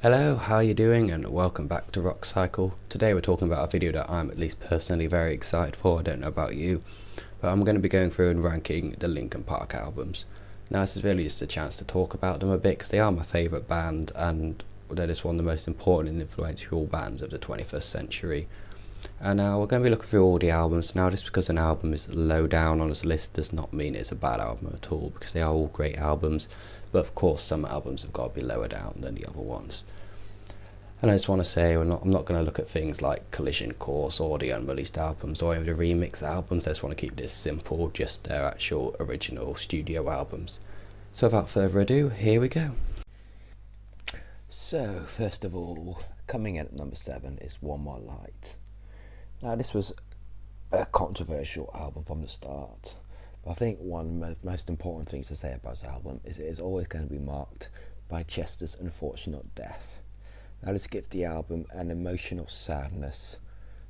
Hello, how are you doing, and welcome back to Rock Cycle. Today we're talking about a video that I'm at least personally very excited for. I don't know about you, but I'm going to be going through and ranking the Linkin Park albums. Now this is really just a chance to talk about them a bit because they are my favourite band and they're just one of the most important and influential bands of the 21st century. And now we're going to be looking through all the albums. Now just because an album is low down on this list does not mean it's a bad album at all, because they are all great albums, but of course some albums have got to be lower down than the other ones. And I just want to say I'm not going to look at things like Collision Course or the unreleased albums or even the remix albums. I just want to keep this simple, just their actual original studio albums. So without further ado, here we go. So, first of all, coming in at number 7 is One More Light. Now, this was a controversial album from the start, but I think one of the most important things to say about this album is it is always going to be marked by Chester's unfortunate death. Now, this gives the album an emotional sadness,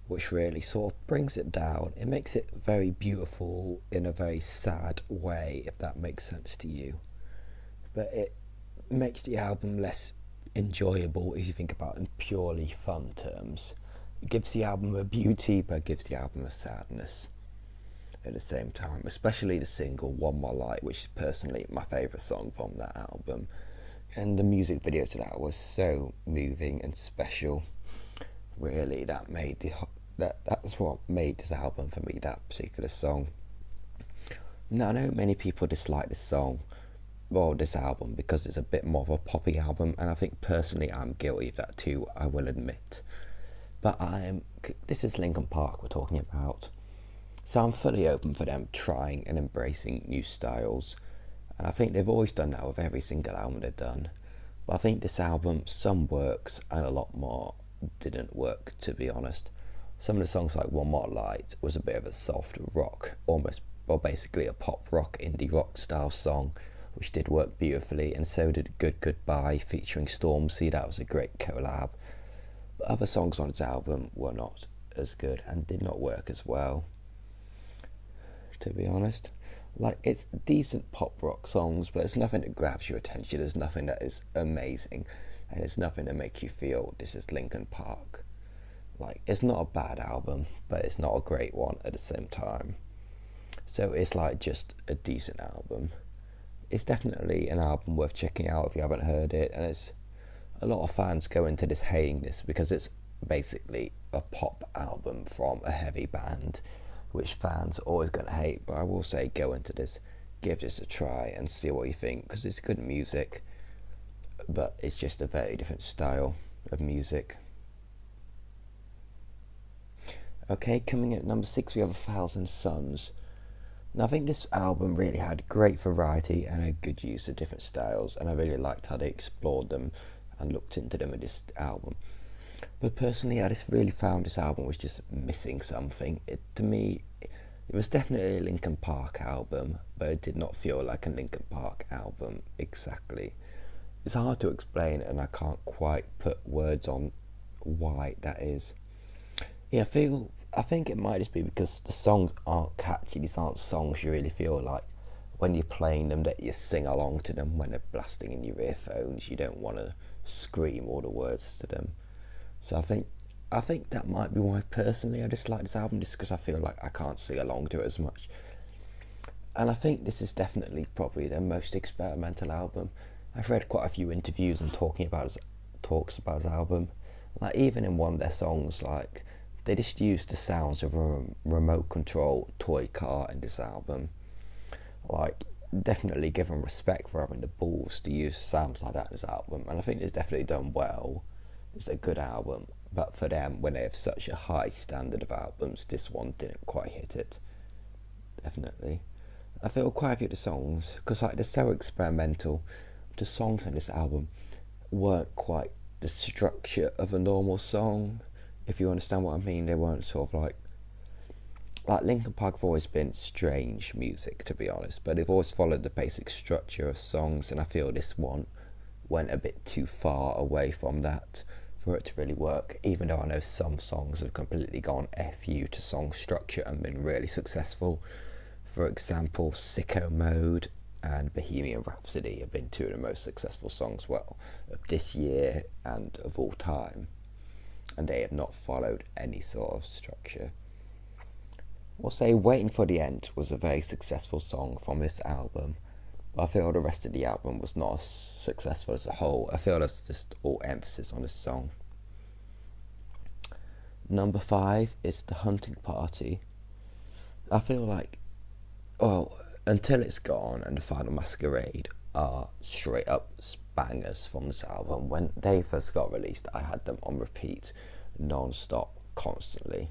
which really sort of brings it down. It makes it very beautiful in a very sad way, if that makes sense to you. But it makes the album less enjoyable if you think about it in purely fun terms. It gives the album a beauty, but it gives the album a sadness at the same time, especially the single One More Light, which is personally my favourite song from that album. And the music video to that was so moving and special. Really, that's what made this album for me, that particular song. Now, I know many people dislike this album, because it's a bit more of a poppy album, and I think personally I'm guilty of that too, I will admit. But this is Linkin Park we're talking about, so I'm fully open for them trying and embracing new styles, and I think they've always done that with every single album they've done. But I think this album, some works and a lot more didn't work, to be honest. Some of the songs like One More Light was a bit of a soft rock, basically a pop rock, indie rock style song, which did work beautifully, and so did Good Goodbye featuring Stormzy. That was a great collab. But other songs on this album were not as good and did not work as well, to be honest. Like, it's decent pop rock songs, but it's nothing that grabs your attention. There's nothing that is amazing, and it's nothing to make you feel this is Linkin Park. Like, it's not a bad album, but it's not a great one at the same time. So it's like just a decent album. It's definitely an album worth checking out if you haven't heard it, and it's a lot of fans go into this hating this because it's basically a pop album from a heavy band, which fans are always going to hate. But I will say, go into this, give this a try and see what you think, because it's good music, but it's just a very different style of music. Okay, coming in at number 6 we have 1,000 Suns. Now, I think this album really had great variety and a good use of different styles, and I really liked how they explored them and looked into them in this album. But personally, I just really found this album was just missing something. To me, it was definitely a Linkin Park album, but it did not feel like a Linkin Park album exactly. It's hard to explain, and I can't quite put words on why that is. Yeah, I think it might just be because the songs aren't catchy. These aren't songs you really feel like when you're playing them that you sing along to them when they're blasting in your earphones. You don't want to scream all the words to them. So I think that might be why personally I dislike this album, just because I feel like I can't sing along to it as much. And I think this is definitely probably their most experimental album. I've read quite a few interviews and talks about his album. Like, even in one of their songs, like, they just used the sounds of a remote control toy car in this album. Like, definitely give them respect for having the balls to use sounds like that in this album, and I think it's definitely done well. It's a good album, but for them, when they have such a high standard of albums, this one didn't quite hit it. Definitely. I feel quite a few of the songs, because like, they're so experimental, the songs on this album weren't quite the structure of a normal song, if you understand what I mean. They weren't sort of like Linkin Park have always been strange music, to be honest, but they've always followed the basic structure of songs, and I feel this one went a bit too far away from that for it to really work, even though I know some songs have completely gone FU to song structure and been really successful. For example, Sicko Mode and Bohemian Rhapsody have been two of the most successful songs, well, of this year and of all time, and they have not followed any sort of structure. I'll say Waiting for the End was a very successful song from this album, but I feel the rest of the album was not as successful as a whole. I feel there's just all emphasis on this song. Number 5 is The Hunting Party. I feel like, well, Until It's Gone and The Final Masquerade are straight up bangers from this album. When they first got released, I had them on repeat, non-stop, constantly.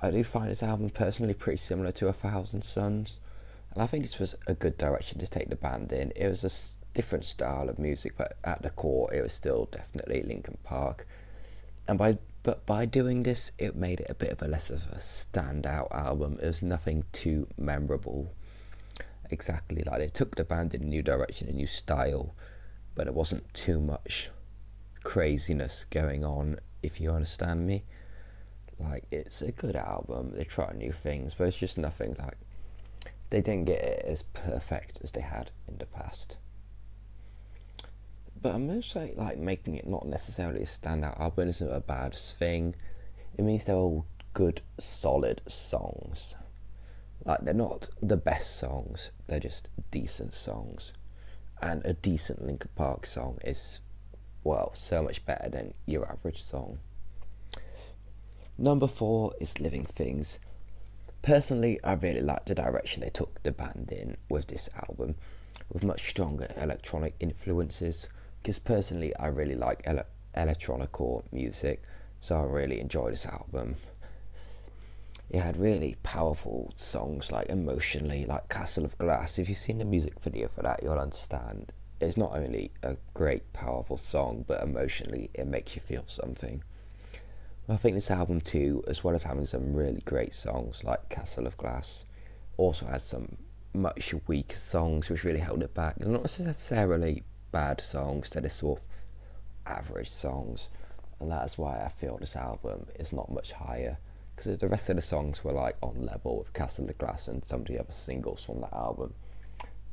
I do find this album personally pretty similar to A Thousand Suns, and I think this was a good direction to take the band in. It was a different style of music, but at the core it was still definitely Linkin Park. And by doing this, it made it a bit of a less of a standout album. It was nothing too memorable. Exactly, like they took the band in a new direction, a new style, but it wasn't too much craziness going on, if you understand me. Like, it's a good album, they try new things, but it's just nothing like, they didn't get it as perfect as they had in the past. But I'm going to say, like, making it not necessarily a standout album isn't a bad thing. It means they're all good, solid songs. Like, they're not the best songs, they're just decent songs. And a decent Linkin Park song is, well, so much better than your average song. Number 4 is Living Things. Personally, I really like the direction they took the band in with this album, with much stronger electronic influences, because personally I really like electronic music, so I really enjoy this album. It had really powerful songs, like emotionally, like Castle of Glass. If you've seen the music video for that, you'll understand. It's not only a great, powerful song, but emotionally it makes you feel something. I think this album too, as well as having some really great songs like Castle of Glass, also has some much weaker songs which really held it back. They're not necessarily bad songs, they're just sort of average songs, and that's why I feel this album is not much higher, because the rest of the songs were like on level with Castle of Glass and some of the other singles from that album.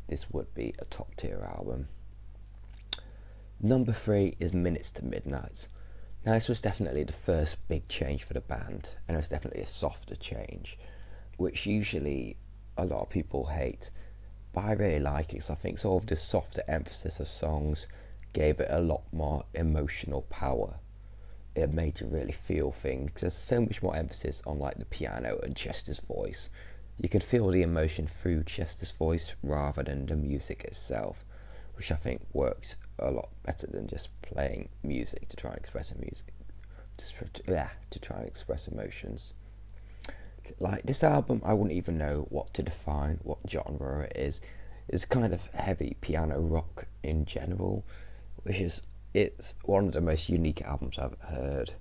This would be a top tier album. Number 3 is Minutes to Midnight. Now, this was definitely the first big change for the band, and it was definitely a softer change, which usually a lot of people hate, but I really like it because I think sort of the softer emphasis of songs gave it a lot more emotional power. It made you really feel things. There's so much more emphasis on like the piano and Chester's voice. You can feel the emotion through Chester's voice rather than the music itself, which I think works a lot better than just playing music to try and express to try and express emotions. Like, this album, I wouldn't even know what to define, what genre it is. It's kind of heavy piano rock in general, it's one of the most unique albums I've heard.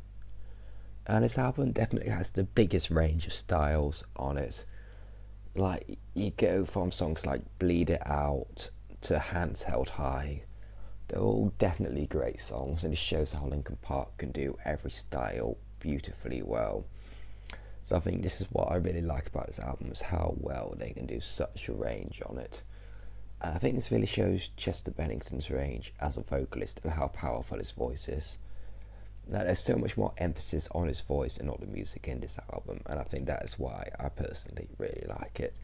And this album definitely has the biggest range of styles on it. Like, you go from songs like Bleed It Out to Hands Held High. They're all definitely great songs, and it shows how Linkin Park can do every style beautifully well. So I think this is what I really like about this album, is how well they can do such a range on it. And I think this really shows Chester Bennington's range as a vocalist and how powerful his voice is. Now, there's so much more emphasis on his voice and not the music in this album, and I think that is why I personally really like it.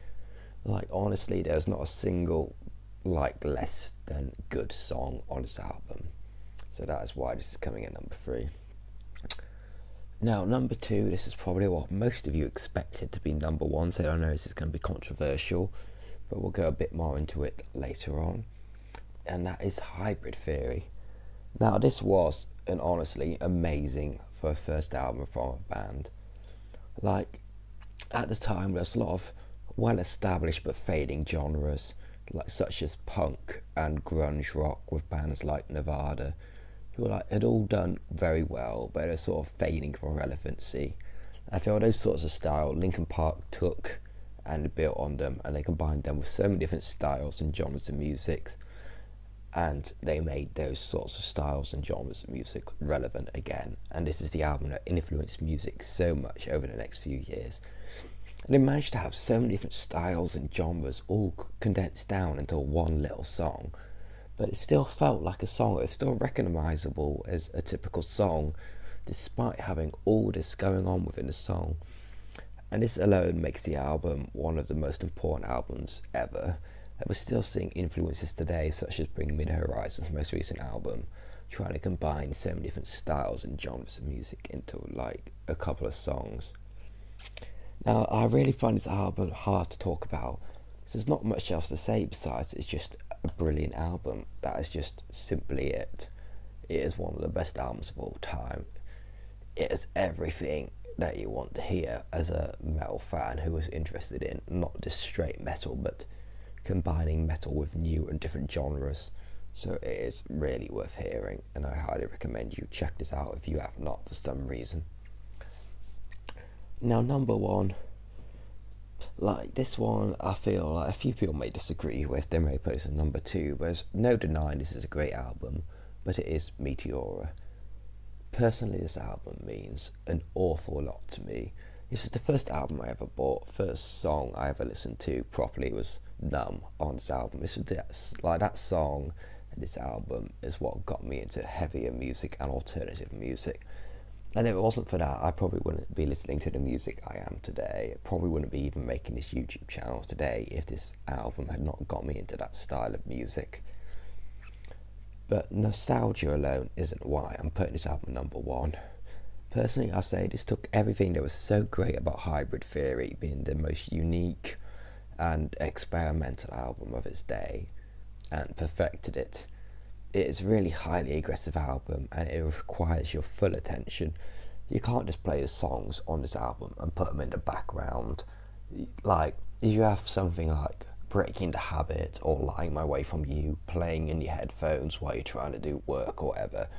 Like, honestly, there's not a single less than good song on this album, so that is why this is coming at number 3. Now, number 2, this is probably what most of you expected to be number 1, so I know this is going to be controversial, but we'll go a bit more into it later on, and that is Hybrid Theory. Now, this was an honestly amazing for a first album from a band. Like, at the time there was a lot of well established but fading genres, like such as punk and grunge rock, with bands like Nevada, who had all done very well, but they're sort of fading from relevancy. I feel those sorts of style Linkin Park took and built on them, and they combined them with so many different styles and genres of music, and they made those sorts of styles and genres of music relevant again. And this is the album that influenced music so much over the next few years. And it managed to have so many different styles and genres all condensed down into one little song. But it still felt like a song. It was still recognisable as a typical song, despite having all this going on within the song. And this alone makes the album one of the most important albums ever. And we're still seeing influences today, such as Bring Me the Horizon's most recent album, trying to combine so many different styles and genres of music into like a couple of songs. Now, I really find this album hard to talk about, because there's not much else to say besides it's just a brilliant album. That is just simply it. It is one of the best albums of all time. It is everything that you want to hear as a metal fan who is interested in not just straight metal, but combining metal with new and different genres. So it is really worth hearing, and I highly recommend you check this out if you have not for some reason. Now, number one, like this one, I feel like a few people may disagree with. They may put this as number two, but there's no denying this is a great album, but it is Meteora. Personally, this album means an awful lot to me. This is the first album I ever bought. First song I ever listened to properly was Numb on this album. This was like that song and this album is what got me into heavier music and alternative music. And if it wasn't for that, I probably wouldn't be listening to the music I am today. I probably wouldn't be even making this YouTube channel today if this album had not got me into that style of music. But nostalgia alone isn't why I'm putting this album number one. Personally, I say this took everything that was so great about Hybrid Theory being the most unique and experimental album of its day and perfected it. It is a really highly aggressive album and it requires your full attention. You can't just play the songs on this album and put them in the background. Like, if you have something like Breaking the Habit or Lying My Way From You playing in your headphones while you're trying to do work or whatever,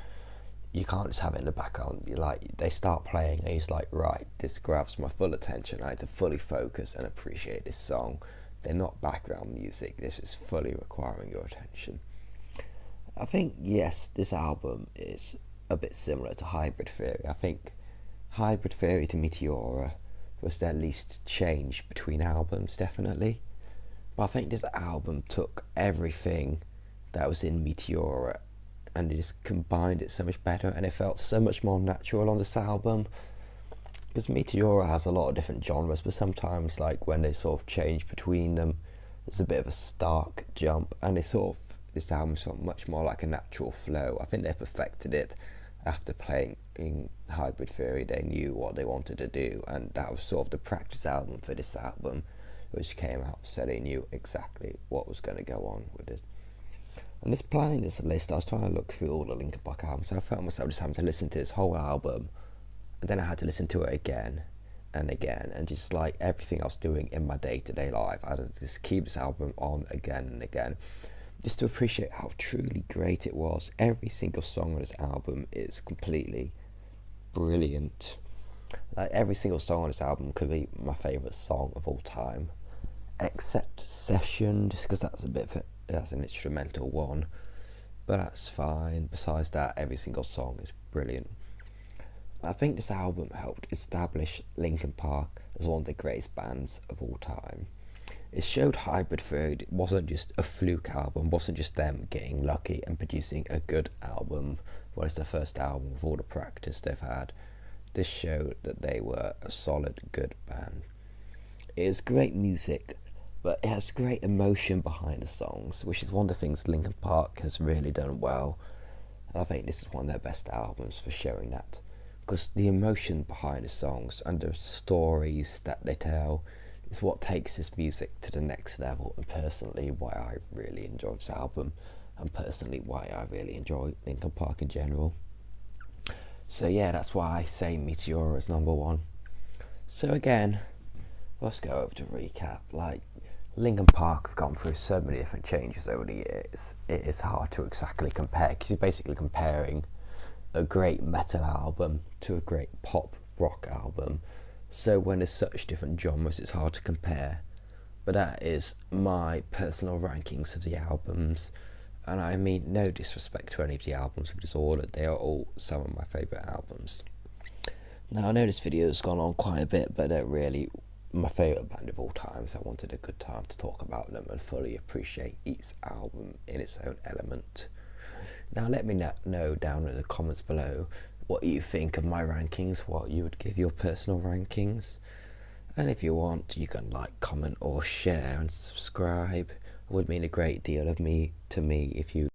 you can't just have it in the background. You're like, they start playing and he's like, right, this grabs my full attention. I need to fully focus and appreciate this song. They're not background music. This is fully requiring your attention. I think, yes, this album is a bit similar to Hybrid Theory. I think Hybrid Theory to Meteora was the least change between albums, definitely. But I think this album took everything that was in Meteora and it just combined it so much better, and it felt so much more natural on this album. Because Meteora has a lot of different genres, but sometimes, like, when they sort of change between them, there's a bit of a stark jump, and this album felt much more like a natural flow. I think they perfected it after playing in Hybrid Theory. They knew what they wanted to do, and that was sort of the practice album for this album, which came out so they knew exactly what was going to go on with it. And this planning this list, I was trying to look through all the Linkin Park albums, so I found myself just having to listen to this whole album, and then I had to listen to it again and again, and just like everything I was doing in my day-to-day life, I had to just keep this album on again and again, just to appreciate how truly great it was. Every single song on this album is completely brilliant. Like, every single song on this album could be my favourite song of all time, except Session, just because that's an instrumental one, but that's fine. Besides that, every single song is brilliant. I think this album helped establish Linkin Park as one of the greatest bands of all time. It showed Hybrid Theory wasn't just a fluke album, wasn't just them getting lucky and producing a good album when it's the first album with all the practice they've had. This showed that they were a solid, good band. It is great music, but it has great emotion behind the songs, which is one of the things Linkin Park has really done well. And I think this is one of their best albums for showing that, because the emotion behind the songs and the stories that they tell is what takes this music to the next level, and personally why I really enjoy this album, and personally why I really enjoy Linkin Park in general. So yeah, that's why I say Meteora is number one. So again, let's go over to recap. Like, Linkin Park have gone through so many different changes over the years. It is hard to exactly compare, because you're basically comparing a great metal album to a great pop rock album. So when there's such different genres, it's hard to compare. But that is my personal rankings of the albums. And I mean no disrespect to any of the albums of this order. They are all some of my favourite albums. Now, I know this video has gone on quite a bit, but I don't really my favourite band of all time, so I wanted a good time to talk about them and fully appreciate each album in its own element. Now let me know down in the comments below what you think of my rankings, what you would give your personal rankings. And if you want, you can like, comment or share and subscribe. It would mean a great deal to me if you